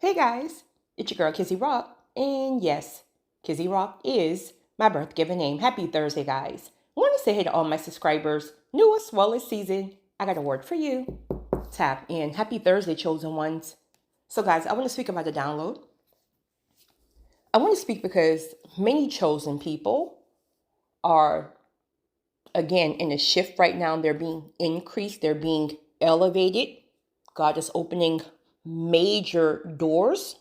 Hey guys, it's your girl Kizzy Rock, and yes, Kizzy Rock is my birth given name. Happy Thursday, guys. I want to say hey to all my subscribers, new as well as seasoned. I got a word for you. Tap in. Happy Thursday, chosen ones. So, guys, I want to speak about the download. I want to speak because many chosen people are, again, in a shift right now. They're being increased, they're being elevated. God is opening major doors.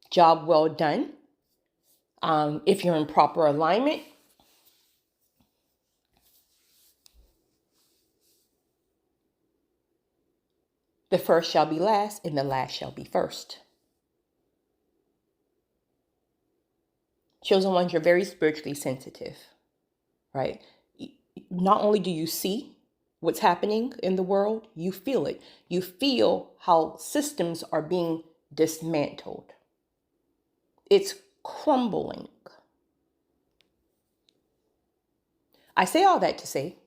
Job well done. If you're in proper alignment, the first shall be last and the last shall be first. Chosen ones, you're very spiritually sensitive, right? Not only do you see what's happening in the world, you feel it. You feel how systems are being dismantled. It's crumbling. I say all that to say,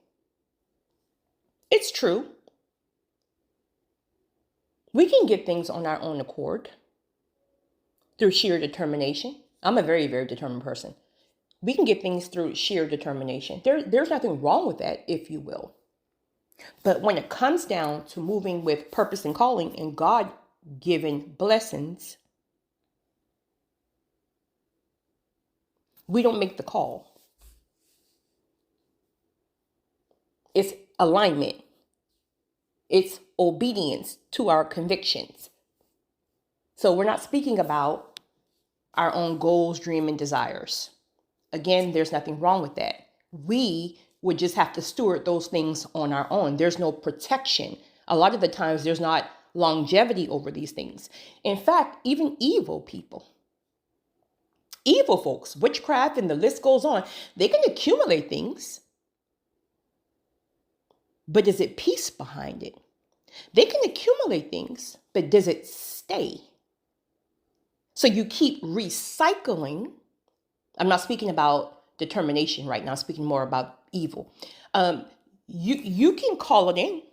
it's true. We can get things on our own accord through sheer determination. I'm a very, very determined person. We can get things through sheer determination. There's nothing wrong with that, if you will. But when it comes down to moving with purpose and calling and God-given blessings, we don't make the call. It's alignment. It's obedience to our convictions. So we're not speaking about our own goals, dreams, and desires. Again, there's nothing wrong with that. We would just have to steward those things on our own. There's no protection. A lot of the times there's not longevity over these things. In fact, even evil folks, witchcraft, and the list goes on, they can accumulate things. But is it peace behind it? They can accumulate things, but does it stay? So you keep recycling. I'm not speaking about determination right now. I'm speaking more about evil. You can call it in,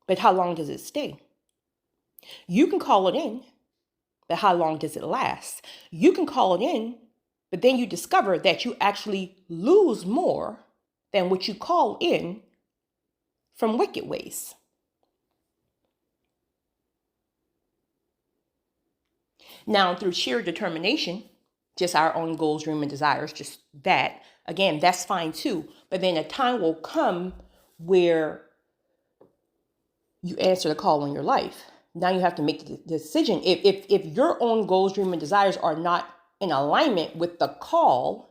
but how long does it stay? You can call it in, but how long does it last? You can call it in, but then you discover that you actually lose more than what you call in from wicked ways. Now, through sheer determination, just our own goals, dreams, and desires, just that, again, that's fine too. But then a time will come where you answer the call in your life. Now you have to make the decision. If your own goals, dreams, and desires are not in alignment with the call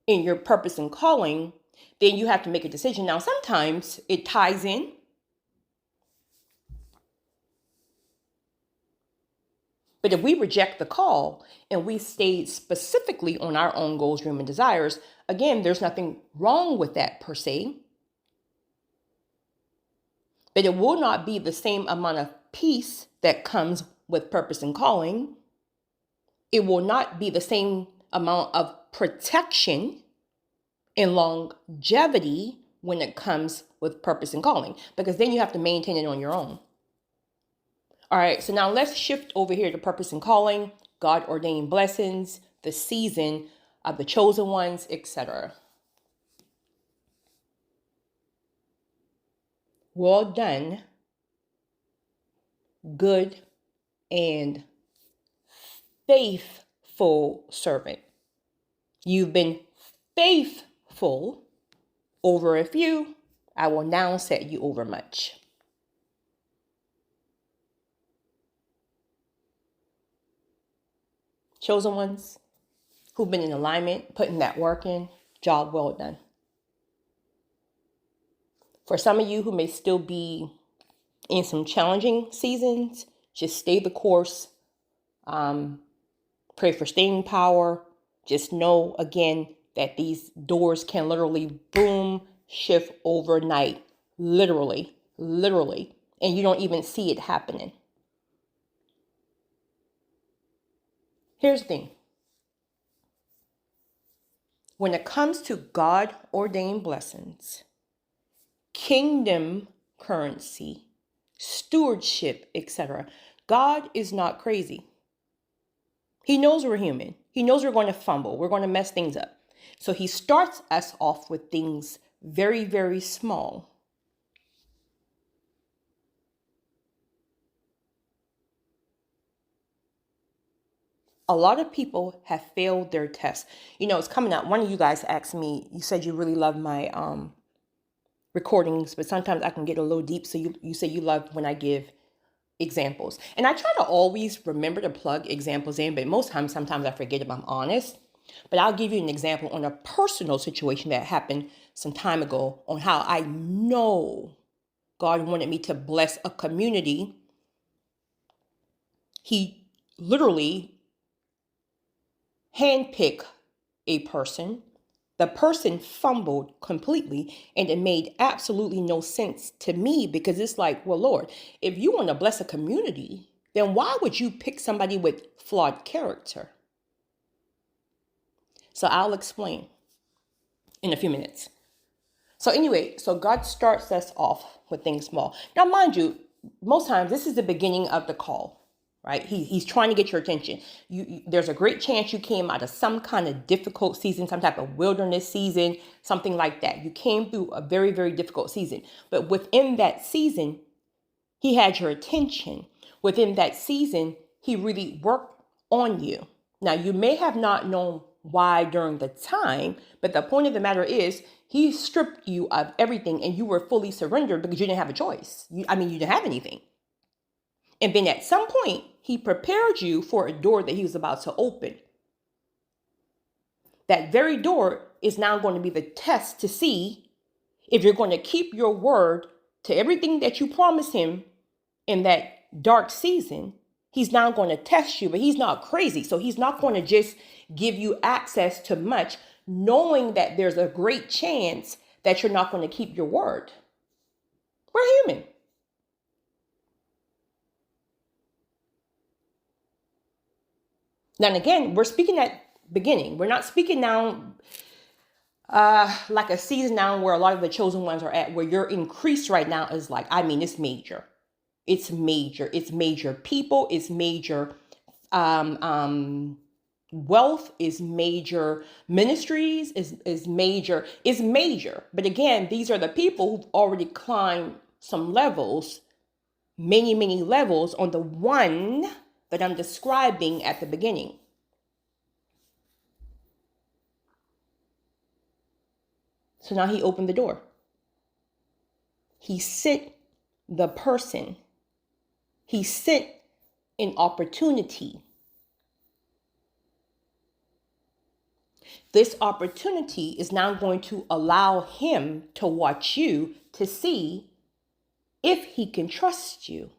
in your purpose and calling, then you have to make a decision. Now, sometimes it ties in. But if we reject the call and we stay specifically on our own goals, dreams, and desires, again, there's nothing wrong with that per se. But it will not be the same amount of peace that comes with purpose and calling. It will not be the same amount of protection and longevity when it comes with purpose and calling, because then you have to maintain it on your own. All right, so now let's shift over here to purpose and calling, God-ordained blessings, the season of the chosen ones, etc. Well done, good and faithful servant. You've been faithful over a few. I will now set you over much. Chosen ones who've been in alignment, putting that work in, job well done. For some of you who may still be in some challenging seasons, just stay the course. Pray for staying power. Just know, again, that these doors can literally boom, shift overnight. Literally. And you don't even see it happening. Here's the thing. When it comes to God-ordained blessings, kingdom currency, stewardship, etc., God is not crazy. He knows we're human. He knows we're going to fumble. We're going to mess things up. So he starts us off with things very, very small. A lot of people have failed their tests. It's coming out. One of you guys asked me, you said you really love my recordings, but sometimes I can get a little deep. So you say you love when I give examples. And I try to always remember to plug examples in, but sometimes I forget if I'm honest. But I'll give you an example on a personal situation that happened some time ago on how I know God wanted me to bless a community. He literally handpicked a person. The person fumbled completely, and it made absolutely no sense to me, because it's like, well, Lord, if you want to bless a community, then why would you pick somebody with flawed character? So I'll explain in a few minutes. So anyway, God starts us off with things small. Now, mind you, most times this is the beginning of the call. Right? He's trying to get your attention. There's a great chance you came out of some kind of difficult season, some type of wilderness season, something like that. You came through a very, very difficult season. But within that season, he had your attention. Within that season, he really worked on you. Now, you may have not known why during the time, but the point of the matter is he stripped you of everything and you were fully surrendered because you didn't have a choice. You didn't have anything. And then at some point, he prepared you for a door that he was about to open. That very door is now going to be the test to see if you're going to keep your word to everything that you promised him in that dark season. He's now going to test you, but he's not crazy. So he's not going to just give you access to much, knowing that there's a great chance that you're not going to keep your word. We're human. Now, again, we're speaking at beginning. We're not speaking now like a season now where a lot of the chosen ones are at, where your increase right now is like, it's major. It's major. It's major people. It's major wealth. Is major ministries. Is major. It's major. But again, these are the people who've already climbed some levels, many, many levels on the one that I'm describing at the beginning. So now he opened the door. He sent the person. He sent an opportunity. This opportunity is now going to allow him to watch you to see if he can trust you,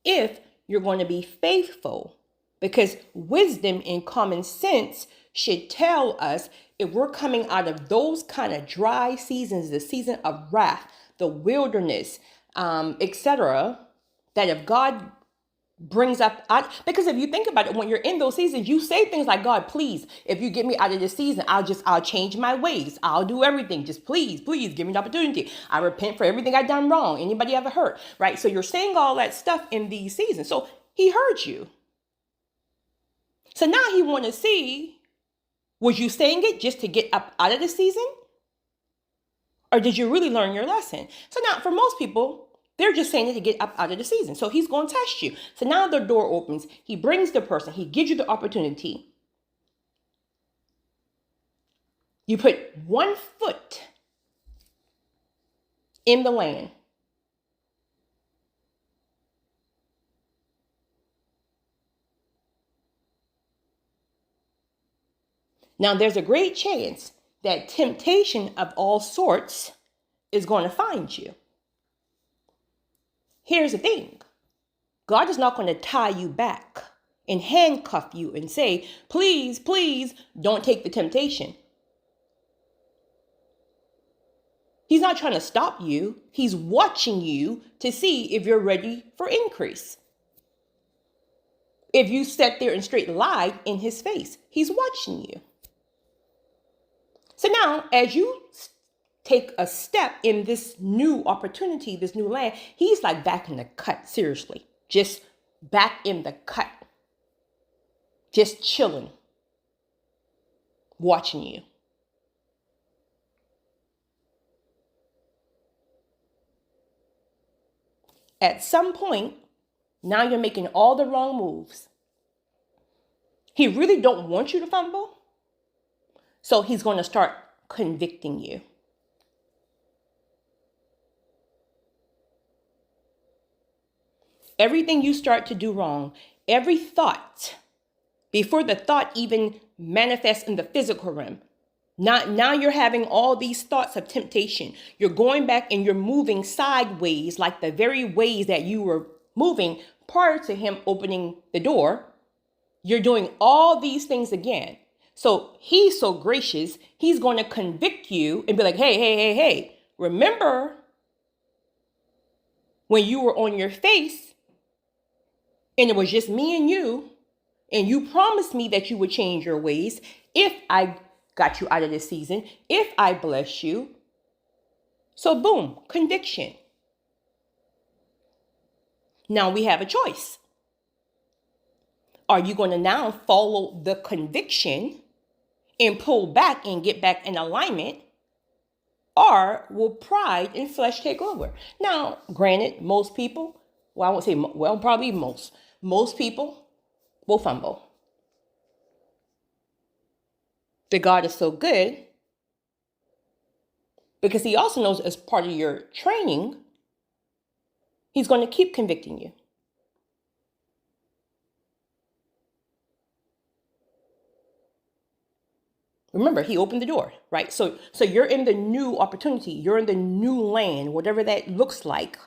if you're going to be faithful, because wisdom and common sense should tell us if we're coming out of those kind of dry seasons, the season of wrath, the wilderness, etc., that if God brings up, because if you think about it, when you're in those seasons, you say things like, God, please, if you get me out of this season, I'll change my ways. I'll do everything. Just please give me an opportunity. I repent for everything I've done wrong. Anybody ever hurt, right? So you're saying all that stuff in these seasons. So he heard you. So now he want to see, was you saying it just to get up out of the season? Or did you really learn your lesson? So now for most people, they're just saying it to get up out of the season. So he's going to test you. So now the door opens. He brings the person. He gives you the opportunity. You put one foot in the land. Now, there's a great chance that temptation of all sorts is going to find you. Here's the thing. God is not going to tie you back and handcuff you and say, please, please don't take the temptation. He's not trying to stop you. He's watching you to see if you're ready for increase. If you sat there and straight lied in his face, he's watching you. So now, as you take a step in this new opportunity, this new land, he's like back in the cut, seriously. Just back in the cut, just chilling, watching you. At some point, now you're making all the wrong moves. He really don't want you to fumble. So he's going to start convicting you. Everything you start to do wrong, every thought, before the thought even manifests in the physical realm, now you're having all these thoughts of temptation. You're going back and you're moving sideways like the very ways that you were moving prior to him opening the door. You're doing all these things again. So he's so gracious, he's going to convict you and be like, hey, remember when you were on your face and it was just me and you promised me that you would change your ways if I got you out of this season, if I bless you. So boom, conviction. Now we have a choice. Are you going to now follow the conviction and pull back and get back in alignment? Or will pride and flesh take over? Now, granted, most people, well, I won't say, well, probably most people will fumble. But God is so good because he also knows as part of your training, he's going to keep convicting you. Remember, he opened the door, right? So you're in the new opportunity. You're in the new land, whatever that looks like.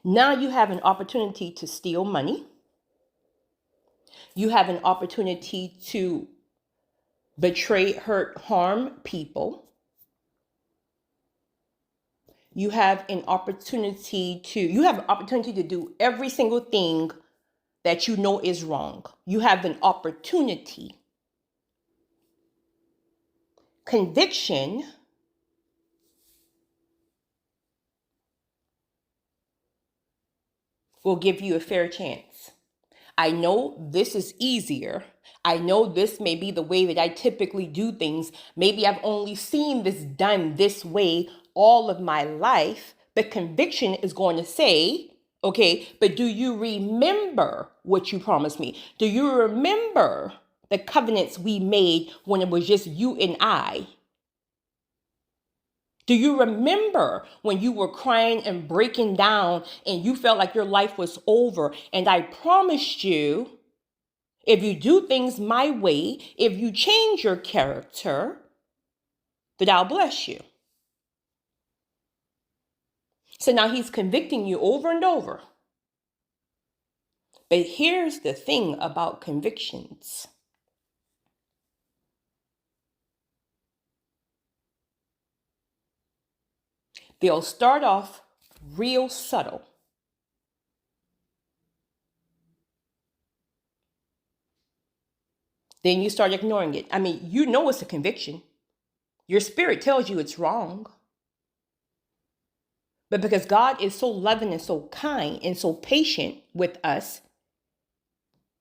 Now you have an opportunity to steal money. You have an opportunity to betray, hurt, harm people. You have an opportunity to do every single thing that you know is wrong. You have an opportunity. Conviction will give you a fair chance. I know this is easier. I know this may be the way that I typically do things. Maybe I've only seen this done this way all of my life. But conviction is going to say, okay, but do you remember what you promised me? Do you remember the covenants we made when it was just you and I? Do you remember when you were crying and breaking down and you felt like your life was over? And I promised you, if you do things my way, if you change your character, that I'll bless you. So now he's convicting you over and over. But here's the thing about convictions. They'll start off real subtle. Then you start ignoring it. I mean, you know it's a conviction. Your spirit tells you it's wrong. But because God is so loving and so kind and so patient with us,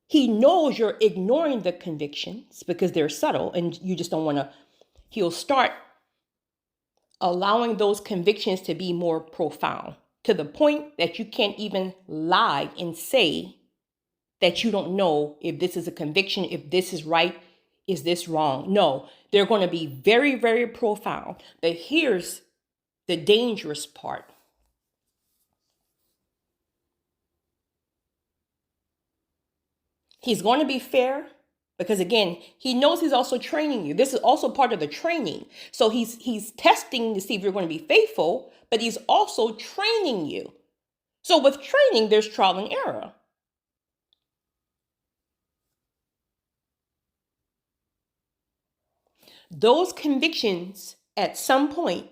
he knows you're ignoring the convictions because they're subtle and you just don't want to. He'll start allowing those convictions to be more profound to the point that you can't even lie and say that you don't know if this is a conviction, if this is right, is this wrong? No, they're going to be very, very profound. But here's the dangerous part. He's going to be fair because, again, he knows he's also training you. This is also part of the training. So he's testing to see if you're going to be faithful, but he's also training you. So with training, there's trial and error. Those convictions at some point,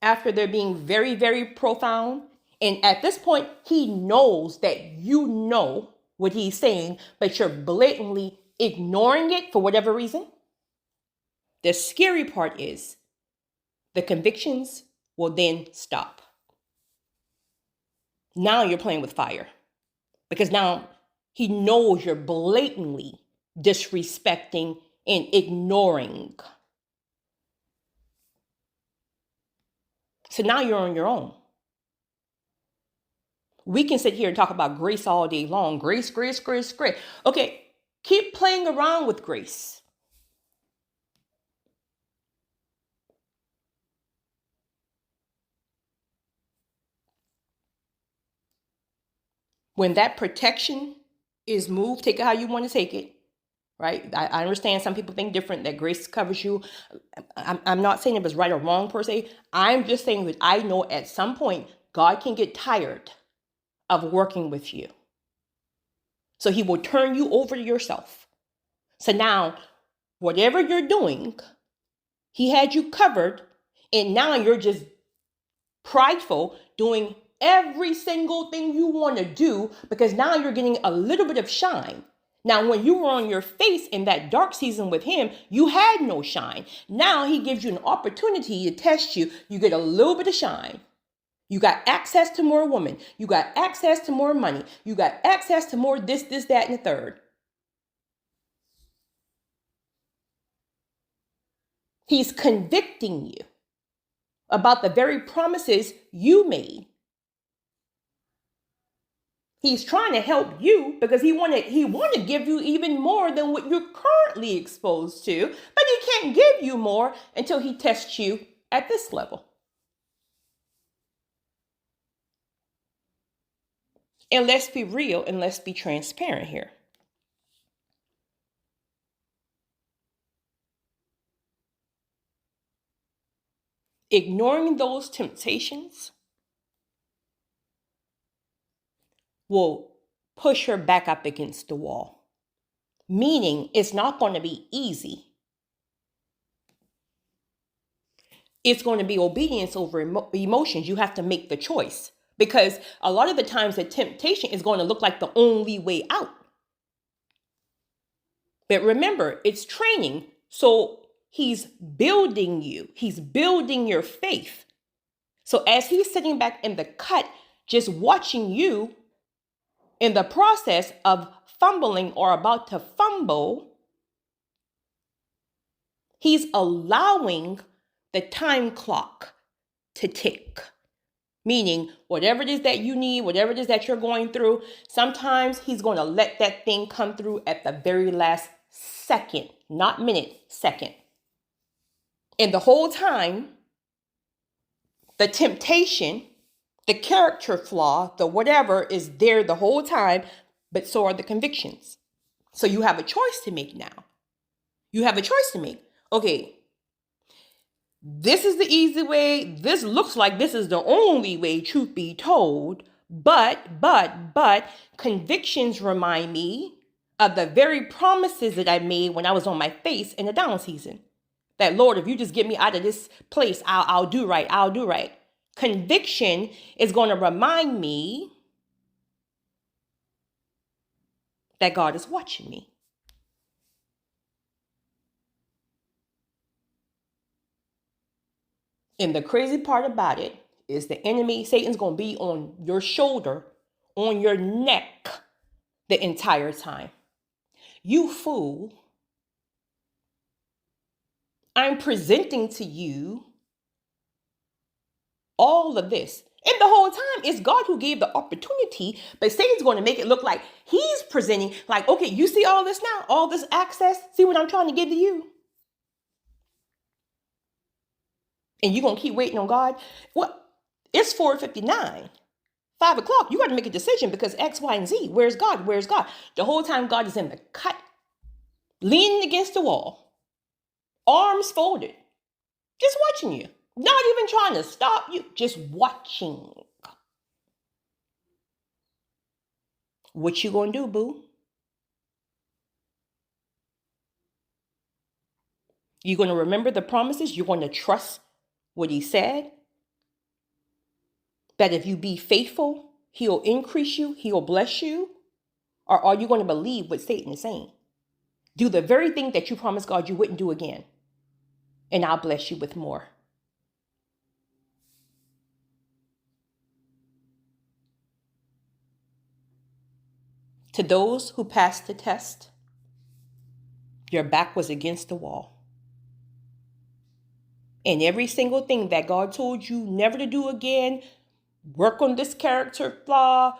after they're being very, very profound, and at this point, he knows that you know what he's saying, but you're blatantly ignoring it for whatever reason. The scary part is the convictions well, then stop. Now you're playing with fire, because now he knows you're blatantly disrespecting and ignoring. So now you're on your own. We can sit here and talk about grace all day long. Grace, grace, grace, grace. Okay, keep playing around with grace. When that protection is moved, take it how you want to take it, right? I understand some people think different, that grace covers you. I'm not saying it was right or wrong per se. I'm just saying that I know at some point God can get tired of working with you. So he will turn you over to yourself. So now, whatever you're doing, he had you covered, and now you're just prideful, doing every single thing you want to do, because now you're getting a little bit of shine. Now, when you were on your face in that dark season with him, you had no shine. Now he gives you an opportunity to test you. You get a little bit of shine. You got access to more women. You got access to more money. You got access to more this, that, and the third. He's convicting you about the very promises you made. He's trying to help you because he want to give you even more than what you're currently exposed to, but he can't give you more until he tests you at this level. And let's be real and let's be transparent here. Ignoring those temptations will push her back up against the wall. Meaning it's not going to be easy. It's going to be obedience over emotions. You have to make the choice, because a lot of the times the temptation is going to look like the only way out. But remember, it's training. So he's building you. He's building your faith. So as he's sitting back in the cut, just watching you in the process of fumbling or about to fumble, he's allowing the time clock to tick. Meaning, whatever it is that you need, whatever it is that you're going through, sometimes he's going to let that thing come through at the very last second, not minute, second. And the whole time, the temptation, the character flaw, the whatever is there the whole time, but so are the convictions. So you have a choice to make now. You have a choice to make. Okay, this is the easy way. This looks like this is the only way, truth be told. But convictions remind me of the very promises that I made when I was on my face in the down season. That, Lord, if you just get me out of this place, I'll do right. I'll do right. Conviction is going to remind me that God is watching me. And the crazy part about it is the enemy, Satan's going to be on your shoulder, on your neck the entire time. You fool. I'm presenting to you all of this. And the whole time, it's God who gave the opportunity, but Satan's going to make it look like he's presenting, like, okay, you see all this now, all this access? See what I'm trying to give to you? And you're going to keep waiting on God? Well, it's 4:59. 5 o'clock, you got to make a decision because X, Y, and Z. Where's God? Where's God? The whole time God is in the cut, leaning against the wall, arms folded, just watching you. Not even trying to stop you, just watching. What you gonna do, boo? You're gonna remember the promises? You're gonna trust what he said? That if you be faithful, he'll increase you, he'll bless you? Or are you going to believe what Satan is saying? Do the very thing that you promised God you wouldn't do again, and I'll bless you with more. To those who passed the test, your back was against the wall. And every single thing that God told you never to do again, work on this character flaw,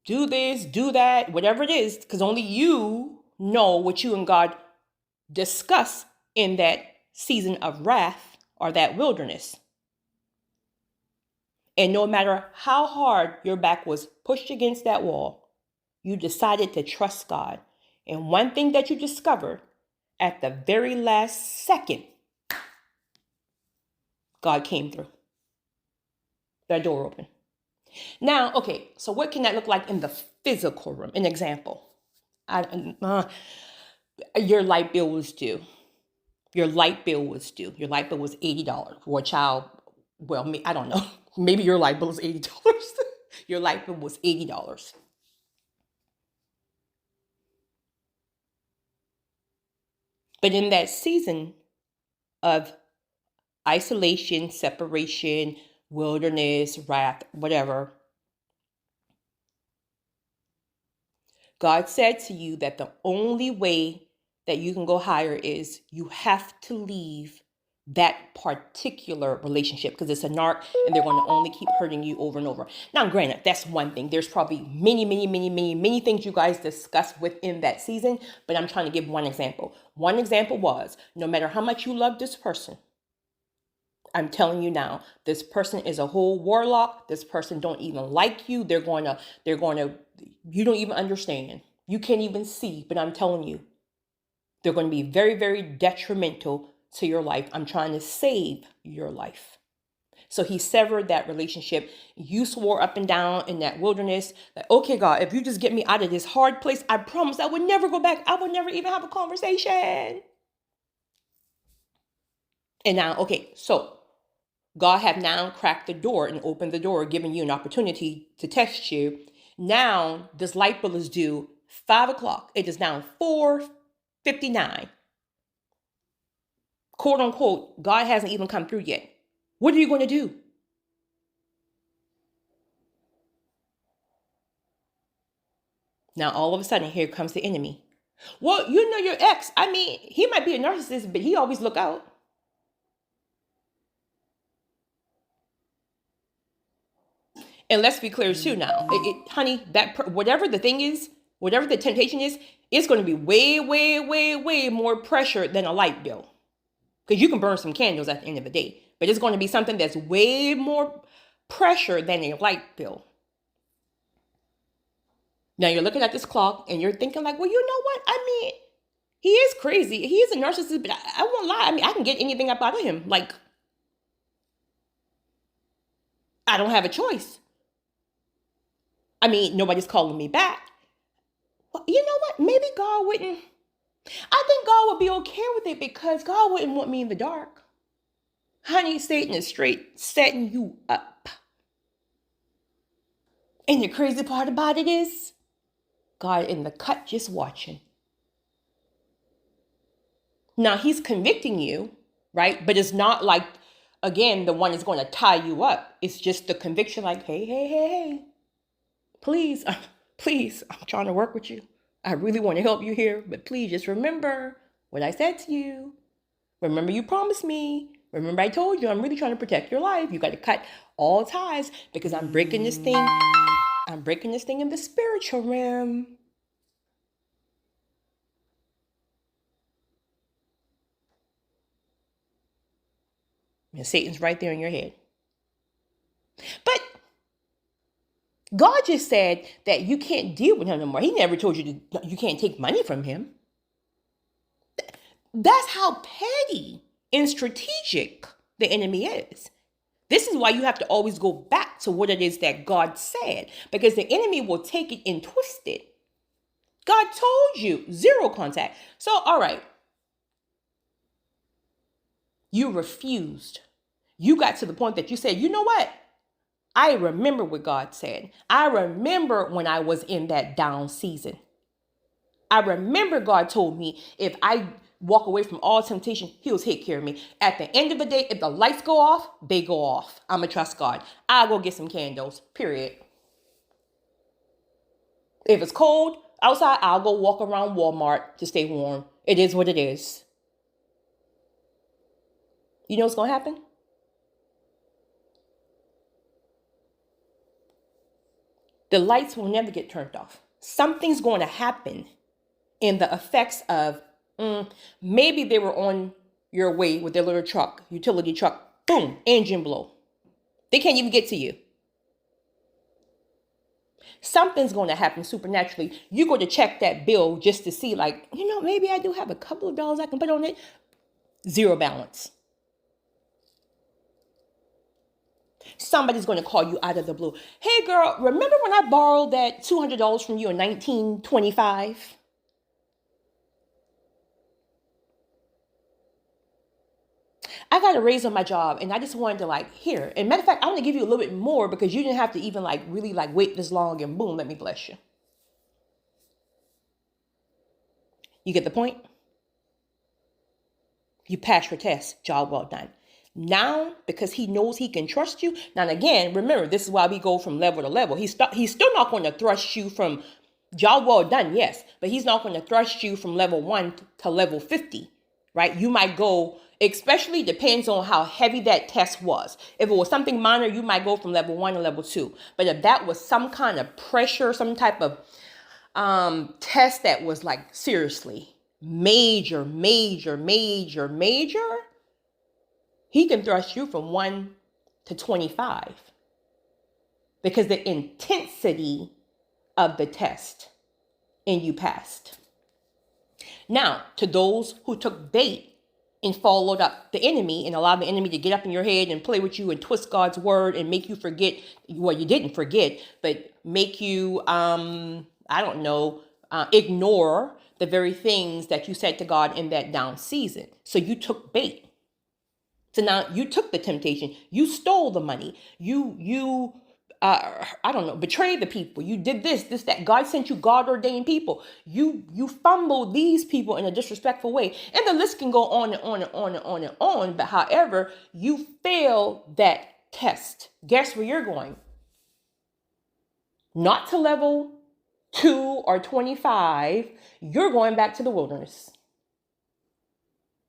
do this, do that, whatever it is, because only you know what you and God discuss in that season of wrath or that wilderness. And no matter how hard your back was pushed against that wall, you decided to trust God. And one thing that you discovered at the very last second, God came through. That door opened. Now, okay, so what can that look like in the physical room? An example. Your light bill was due. Your light bill was due. Your light bill was $80 for a child. Well, I don't know. Maybe your light bill was $80. Your light bill was $80. But in that season of isolation, separation, wilderness, wrath, whatever, God said to you that the only way that you can go higher is you have to leave that particular relationship, because it's a narc and they're going to only keep hurting you over and over. Now, granted, that's one thing. There's probably many things you guys discuss within that season, but I'm trying to give one example. One example was, no matter how much you love this person, I'm telling you now, this person is a whole warlock. This person don't even like you. They're going to, you don't even understand. You can't even see, but I'm telling you, they're going to be very detrimental to your life. I'm trying to save your life. So he severed that relationship. You swore up and down in that wilderness that, okay, God, if you just get me out of this hard place, I promise I would never go back. I would never even have a conversation. And now, okay, so God have now cracked the door and opened the door, giving you an opportunity to test you. Now, this light bill is due 5 o'clock. It is now 4:59. Quote unquote, God hasn't even come through yet. What are you going to do? Now, all of a sudden, here comes the enemy. Well, you know your ex. I mean, he might be a narcissist, but he always look out. And let's be clear too now. Honey, whatever the thing is, whatever the temptation is, it's going to be way more pressure than a light bill. Because you can burn some candles at the end of the day. But it's going to be something that's way more pressure than a light bill. Now you're looking at this clock and you're thinking like, well, you know what? I mean, he is crazy. He is a narcissist, but I won't lie. I mean, I can get anything up out of him. Like, I don't have a choice. I mean, nobody's calling me back. Well, you know what? Maybe God wouldn't. I think God would be okay with it because God wouldn't want me in the dark. Honey, Satan is straight setting you up. And the crazy part about it is, God in the cut just watching. Now, he's convicting you, right? But it's not like, again, the one is going to tie you up. It's just the conviction like, hey. Please, I'm trying to work with you. I really want to help you here, but please just remember what I said to you. Remember you promised me. Remember I told you I'm really trying to protect your life. You got to cut all ties because I'm breaking this thing. I'm breaking this thing in the spiritual realm. And Satan's right there in your head. But God just said that you can't deal with him no more. He never told you you can't take money from him. That's how petty and strategic the enemy is. This is why you have to always go back to what it is that God said, because the enemy will take it and twist it. God told you 0 contact. So, all right. You refused. You got to the point that you said, you know what? I remember what God said. I remember when I was in that down season. I remember God told me if I walk away from all temptation, he'll take care of me. At the end of the day, if the lights go off, they go off. I'm going to trust God. I'll go get some candles, period. If it's cold, outside. I'll go walk around Walmart to stay warm. It is what it is. You know what's going to happen? The lights will never get turned off. Something's going to happen in the effects of maybe they were on your way with their little truck, utility truck, boom, engine blow. They can't even get to you. Something's going to happen supernaturally. You go to check that bill just to see, like, maybe I do have a couple of dollars I can put on it. Zero balance. Somebody's going to call you out of the blue. Hey, girl, remember when I borrowed that $200 from you in 1925? I got a raise on my job and I just wanted to here. And matter of fact, I want to give you a little bit more because you didn't have to even really wait this long and boom, let me bless you. You get the point? You passed your test. Job well done. Now, because he knows he can trust you. Now, again, remember, this is why we go from level to level. He's still not going to thrust you from job well done, yes, but he's not going to thrust you from level 1 to level 50, right? You might go, especially depends on how heavy that test was. If it was something minor, you might go from level 1 to level 2. But if that was some kind of pressure, some type of test that was seriously major, he can thrust you from 1 to 25 because the intensity of the test and you passed. Now, to those who took bait and followed up the enemy and allowed the enemy to get up in your head and play with you and twist God's word and make you forget, well, you didn't forget, but make you, ignore the very things that you said to God in that down season. So you took bait. So now you took the temptation, you stole the money, you betrayed the people, you did this, that. God sent you God-ordained people. You fumbled these people in a disrespectful way. And the list can go on and on and on and on and on. But however, you failed that test. Guess where you're going? Not to level 2 or 25. You're going back to the wilderness.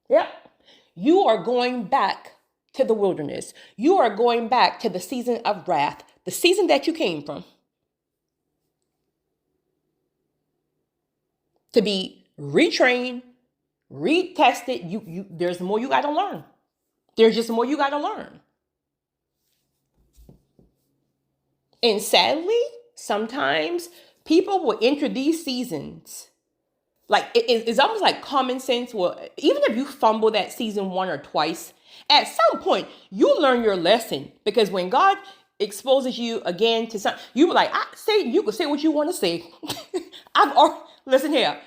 Yep. You are going back to the wilderness. You are going back to the season of wrath, the season that you came from, to be retrained, retested. There's more you got to learn. There's just more you got to learn. And sadly, sometimes people will enter these seasons it's almost like common sense. Well, even if you fumble that season 1 or twice, at some point you learn your lesson, because when God exposes you again to something, you were you can say what you want to say. Listen here.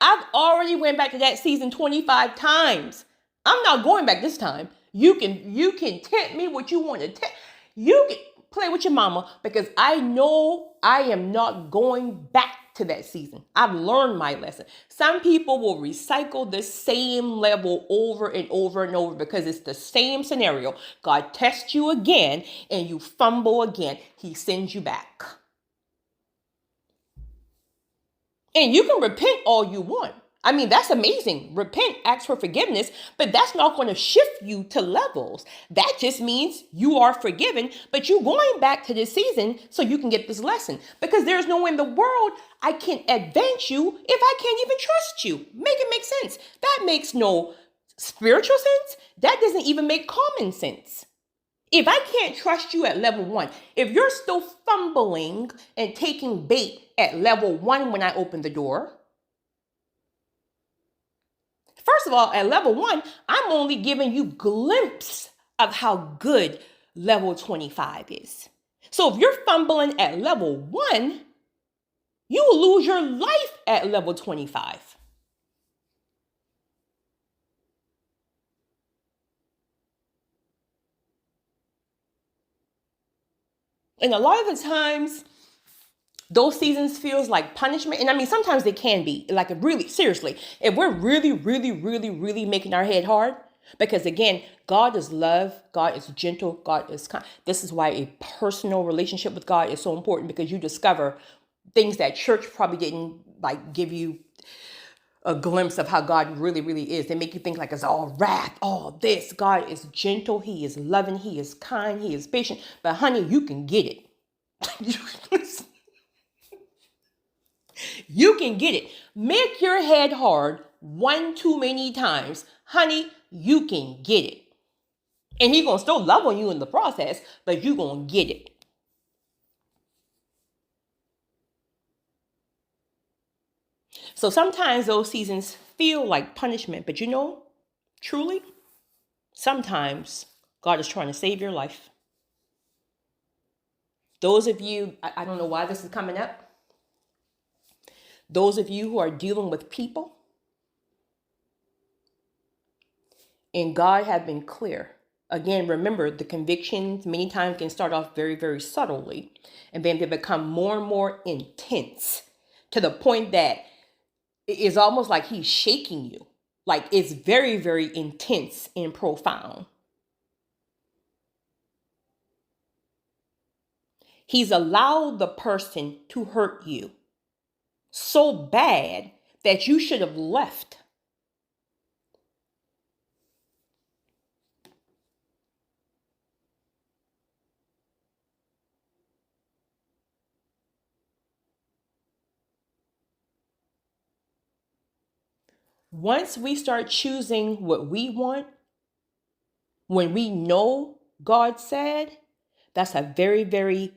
I've already went back to that season 25 times. I'm not going back this time. You can tempt me what you want to tempt. You can play with your mama, because I know I am not going back to that season. I've learned my lesson. Some people will recycle the same level over and over and over because it's the same scenario. God tests you again and you fumble again. He sends you back. And you can repent all you want. I mean, that's amazing. Repent, ask for forgiveness, but that's not going to shift you to levels. That just means you are forgiven, but you're going back to this season so you can get this lesson, because there's no way in the world I can advance you if I can't even trust you. Make it make sense. That makes no spiritual sense. That doesn't even make common sense. If I can't trust you at level 1, if you're still fumbling and taking bait at level 1 when I open the door, first of all, at level 1, I'm only giving you a glimpse of how good level 25 is. So if you're fumbling at level 1, you will lose your life at level 25. And a lot of the times, those seasons feels like punishment. And I mean, sometimes they can be, really, seriously, if we're really making our head hard, because again, God is love, God is gentle, God is kind. This is why a personal relationship with God is so important, because you discover things that church probably didn't like give you a glimpse of how God really, really is. They make you think like it's all wrath, all this. God is gentle. He is loving. He is kind. He is patient. But honey, you can get it. You can get it. Make your head hard one too many times. Honey, you can get it. And he's going to still love on you in the process, but you're going to get it. So sometimes those seasons feel like punishment, but truly, sometimes God is trying to save your life. Those of you, I don't know why this is coming up. Those of you who are dealing with people, and God have been clear. Again, remember, the convictions many times can start off very, very subtly, and then they become more and more intense to the point that it's almost like he's shaking you. Like it's very, very intense and profound. He's allowed the person to hurt you so bad that you should have left. Once we start choosing what we want, when we know God said, that's a very, very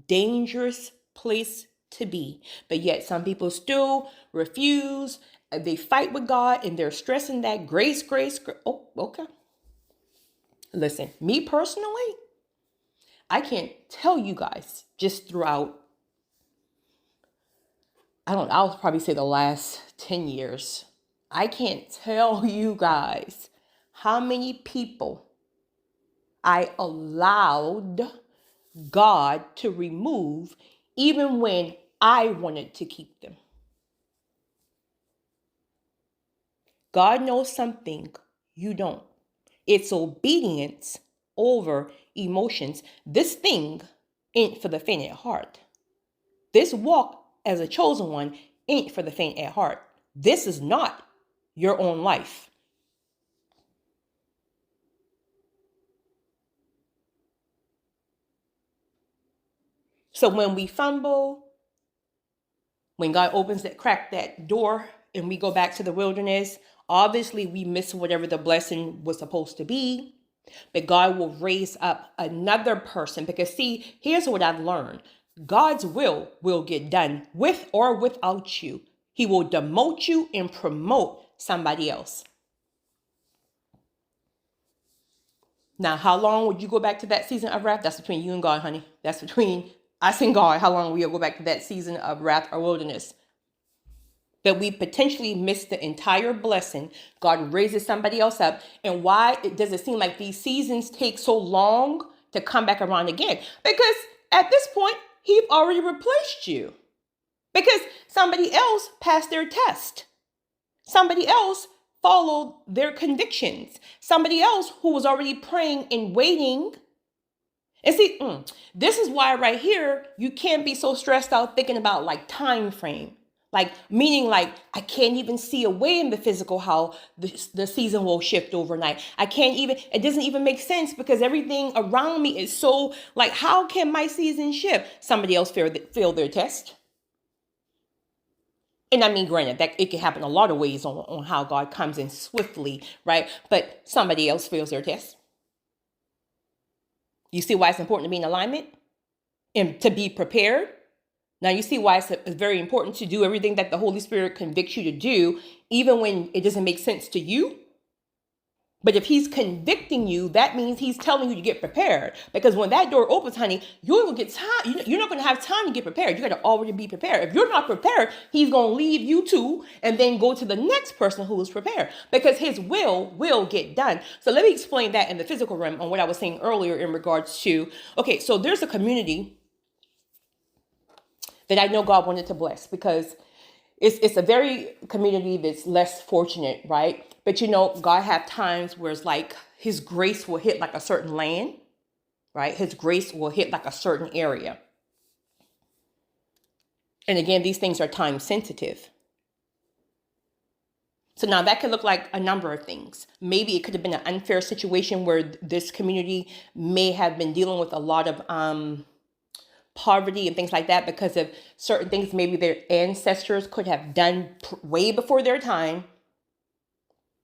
dangerous place to be. But yet some people still refuse. They fight with God and they're stressing that grace. Oh, okay. Listen, me personally, I can't tell you guys just throughout, I'll probably say the last 10 years. I can't tell you guys how many people I allowed God to remove even when I wanted to keep them. God knows something you don't. It's obedience over emotions. This thing ain't for the faint at heart. This walk as a chosen one ain't for the faint at heart. This is not your own life. So when we fumble, when God opens crack that door and we go back to the wilderness, obviously we miss whatever the blessing was supposed to be. But God will raise up another person. Because see, here's what I've learned. God's will get done with or without you. He will demote you and promote somebody else. Now, how long would you go back to that season of wrath? That's between you and God, honey. That's between us and God. How long will you go back to that season of wrath or wilderness? That we potentially miss the entire blessing. God raises somebody else up. And why does it seem like these seasons take so long to come back around again? Because at this point, He's already replaced you. Because somebody else passed their test. Somebody else followed their convictions. Somebody else who was already praying and waiting. And see, this is why right here, you can't be so stressed out thinking about like time frame. Like, meaning like, I can't even see a way in the physical how the season will shift overnight. It doesn't even make sense because everything around me is so like, how can my season shift? Somebody else failed their test. And I mean, granted, that it can happen a lot of ways on how God comes in swiftly, right? But somebody else fails their test. You see why it's important to be in alignment and to be prepared? Now you see why it's very important to do everything that the Holy Spirit convicts you to do, even when it doesn't make sense to you. But if He's convicting you, that means He's telling you to get prepared. Because when that door opens, honey, you're going to get time. You're not going to have time to get prepared. You got to already be prepared. If you're not prepared, He's going to leave you too and then go to the next person who is prepared. Because His will get done. So let me explain that in the physical realm on what I was saying earlier in regards to, okay, so there's a community that I know God wanted to bless because it's a very community that's less fortunate, right? But God have times where it's like His grace will hit like a certain land, right? His grace will hit like a certain area. And again, these things are time sensitive. So now that could look like a number of things. Maybe it could have been an unfair situation where this community may have been dealing with a lot of poverty and things like that because of certain things maybe their ancestors could have done way before their time.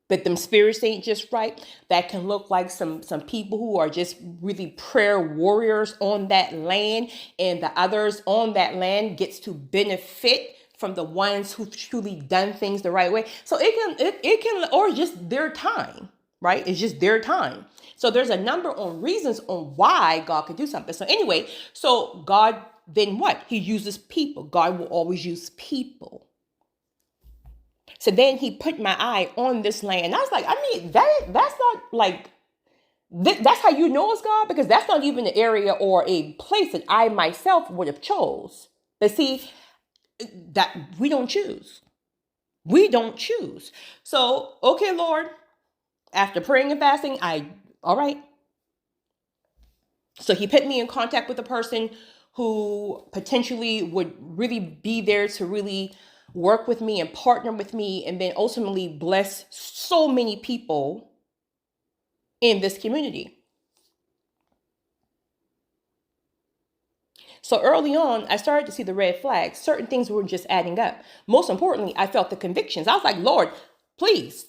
But them spirits ain't just right. That can look like some people who are just really prayer warriors on that land, and the others on that land gets to benefit from the ones who've truly done things the right way. So it can, or just their time, right? It's just their time. So there's a number of reasons on why God could do something. So anyway, so God, then what? He uses people. God will always use people. So then he put my eye on this land. And I was like, I mean, that's not like, that's how you know it's God, because that's not even an area or a place that I myself would have chose. But see, that we don't choose. We don't choose. So, okay, Lord, after praying and fasting, all right. So he put me in contact with a person who potentially would really be there to really work with me and partner with me, and then ultimately bless so many people in this community. So early on, I started to see the red flags. Certain things were just adding up. Most importantly, I felt the convictions. I was like, Lord, please.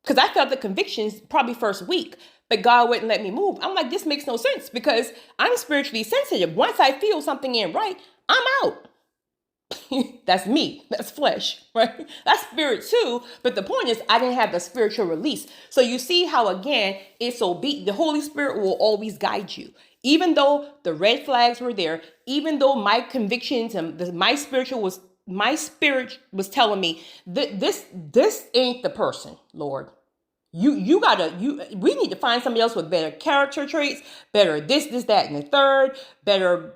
Because I felt the convictions probably first week, but God wouldn't let me move. I'm like, this makes no sense because I'm spiritually sensitive. Once I feel something ain't right, I'm out. That's me. That's flesh, right? That's spirit too. But the point is, I didn't have the spiritual release. So you see how, again, it's the Holy Spirit will always guide you. Even though the red flags were there, even though my convictions and my spirit was telling me that this ain't the person, Lord. We need to find somebody else with better character traits, better this, that, and the third, better,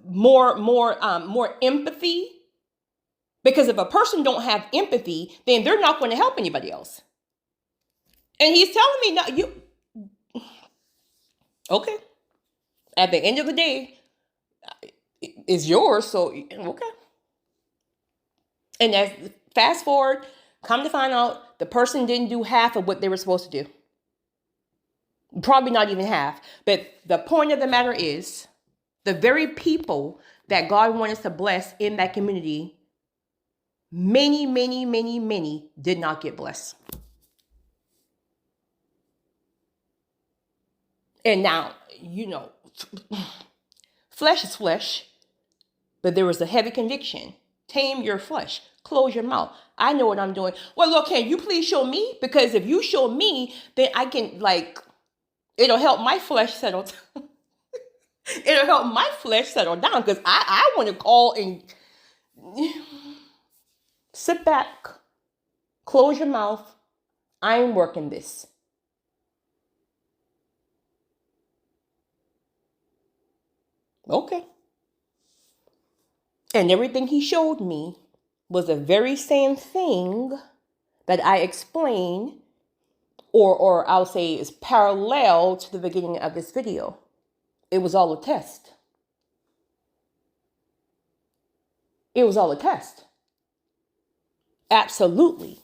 more empathy. Because if a person don't have empathy, then they're not going to help anybody else. And he's telling me, no, okay. At the end of the day, it's yours, so okay. And as fast forward, come to find out, the person didn't do half of what they were supposed to do. Probably not even half. But the point of the matter is, the very people that God wanted to bless in that community, many did not get blessed. And now, flesh is flesh, but there was a heavy conviction. Tame your flesh. Close your mouth. I know what I'm doing. Well, look, can you please show me? Because if you show me, then I can, it'll help my flesh settle down. It'll help my flesh settle down, because I want to call and sit back, close your mouth. I'm working this. Okay. And everything he showed me was the very same thing that I explained, or I'll say is parallel to the beginning of this video. It was all a test. It was all a test. Absolutely.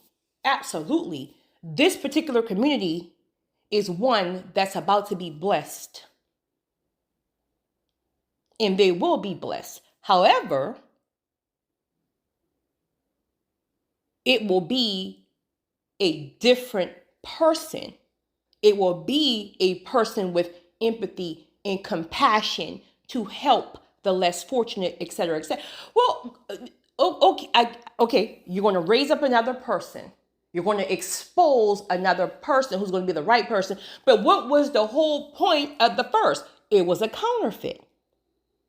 This particular community is one that's about to be blessed. And they will be blessed. However, it will be a different person. It will be a person with empathy and compassion to help the less fortunate, etc., etc. Well, okay, you're going to raise up another person. You're going to expose another person who's going to be the right person. But what was the whole point of the first? It was a counterfeit.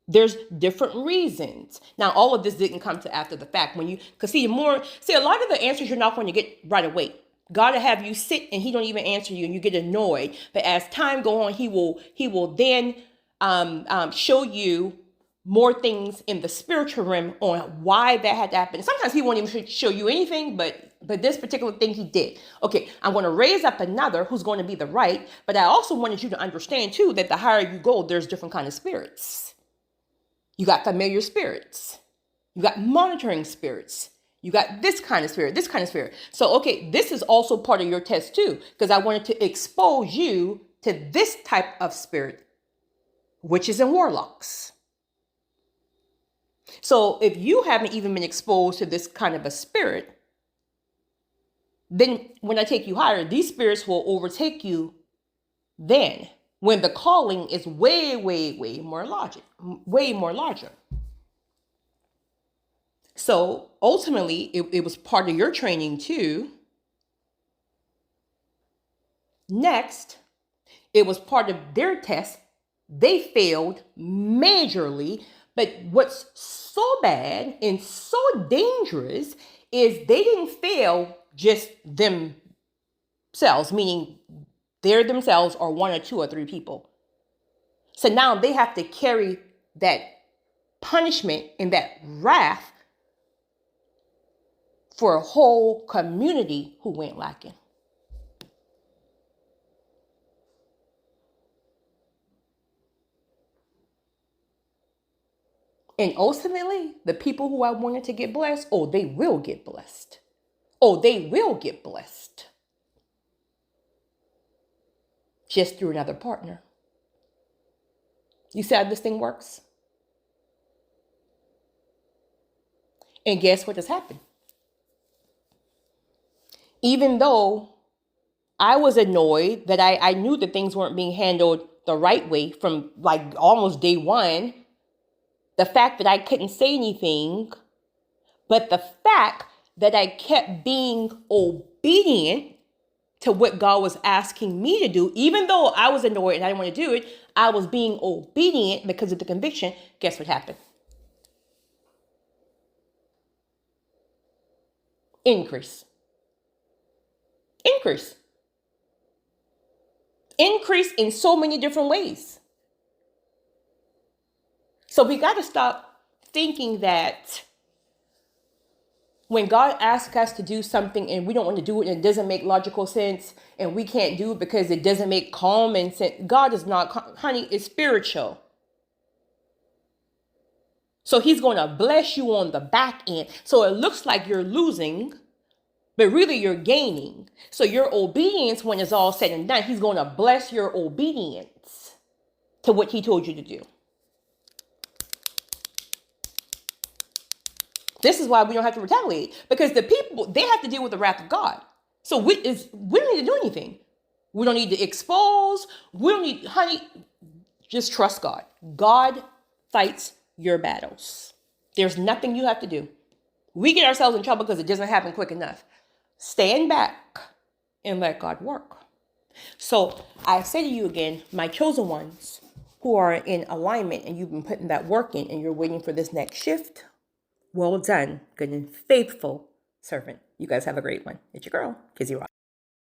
There's different reasons. Now, all of this didn't come to after the fact. Because a lot of the answers you're not going to get right away. God will have you sit and he don't even answer you and you get annoyed. But as time goes on, he will then show you more things in the spiritual realm on why that had to happen. Sometimes he won't even show you anything, but this particular thing he did. Okay, I'm going to raise up another who's going to be the right. But I also wanted you to understand too that the higher you go, there's different kind of spirits. You got familiar spirits. You got monitoring spirits. You got this kind of spirit, this kind of spirit. So, okay, this is also part of your test too, because I wanted to expose you to this type of spirit, witches and warlocks. So if you haven't even been exposed to this kind of a spirit, then when I take you higher, these spirits will overtake you then, when the calling is way, way, way more larger. So ultimately, it was part of your training too. Next, it was part of their test. They failed majorly. But what's so bad and so dangerous is they didn't fail just themselves, meaning they're themselves or one or two or three people. So now they have to carry that punishment and that wrath for a whole community who went lacking. And ultimately, the people who I wanted to get blessed, oh, they will get blessed. Oh, they will get blessed. Just through another partner. You see how this thing works? And guess what has happened? Even though I was annoyed that I knew that things weren't being handled the right way from like almost day one, the fact that I couldn't say anything, but the fact that I kept being obedient to what God was asking me to do, even though I was annoyed and I didn't want to do it, I was being obedient because of the conviction. Guess what happened? Increase. Increase. Increase in so many different ways. So we got to stop thinking that when God asks us to do something and we don't want to do it and it doesn't make logical sense and we can't do it because it doesn't make common sense. God is not, honey, it's spiritual. So he's going to bless you on the back end. So it looks like you're losing, but really you're gaining. So your obedience, when it's all said and done, he's going to bless your obedience to what he told you to do. This is why we don't have to retaliate, because the people, they have to deal with the wrath of God. So we don't need to do anything. We don't need to expose. We don't need, honey, just trust God. God fights your battles. There's nothing you have to do. We get ourselves in trouble because it doesn't happen quick enough. Stand back and let God work. So I say to you again, my chosen ones who are in alignment and you've been putting that work in and you're waiting for this next shift, well done, good and faithful servant. You guys have a great one. It's your girl, Kizzy Rock.